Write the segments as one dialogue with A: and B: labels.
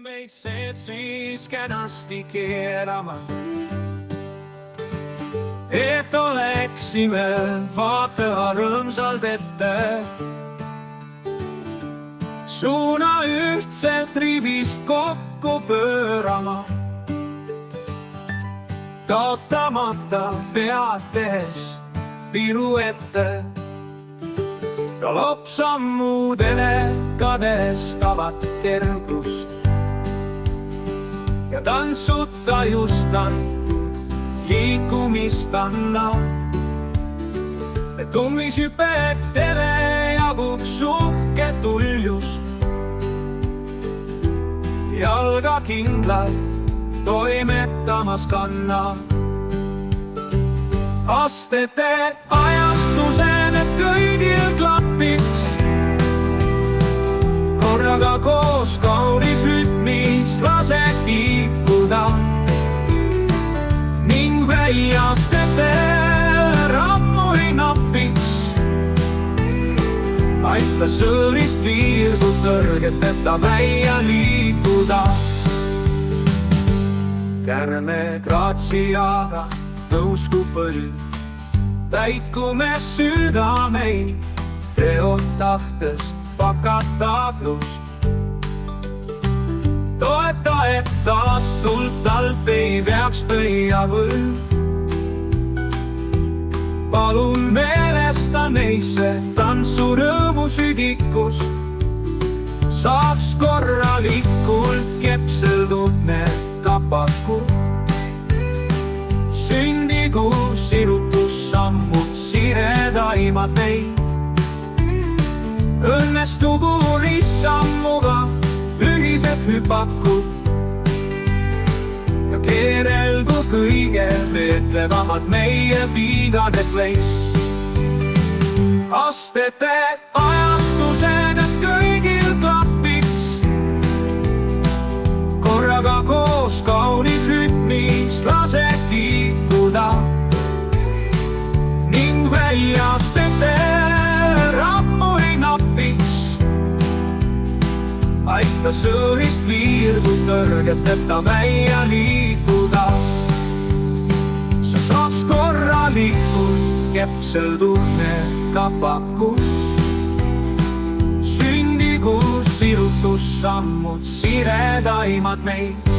A: meid siis kenasti keerama, et oleksime vaataja rõõmsalt ette. Suuna ühtselt rivist kokku pöörama, kaotamata pead tehes piruette. Galopsammudele kadestavat kerglust ja tantsuta just antud liikumist anna. Tummishüpetele jagub suhke tuljust, jalga kindlalt toimetamas kanna. Astete ajastused, et kõigil klapiks, korraga koos kaunis rütmis lase kiikuda ning väljastete rammu ei napiks. Aita sõõrist viirgu tõrgeteta välja liikuda. Kärme graatsiaga tõusku põld, täitkume südameid, teod tahtest pakatavlust. Toeta, et taatult alt ei veaks pöia võld. Palun meelesta neisse tantsurõõmu südikust, saaks korralikult kepseldud need kapakud. Sündigu sirutussammud siredaimad meid, õnnestugu rissammuga ühised hüpakud ja keerelgu kõige veetlevamad meie piigade kleis. Astete ajastused, et kõigil klapiks, korraga koos kaunis rütmis lase liikuda ning väljastete rammu ei napiks. Aita sõõrist viirgu tõrgeteta välja liikuda, sa saaks korralikult kepseldud need kapakud. Sündigu sirutussammud siredaimad meid,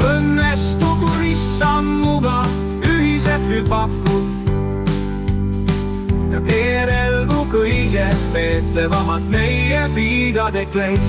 A: õnnestugu rissammuga ühised hüpakud ja keerelgu kõige veetlevamad meie piigade kleid.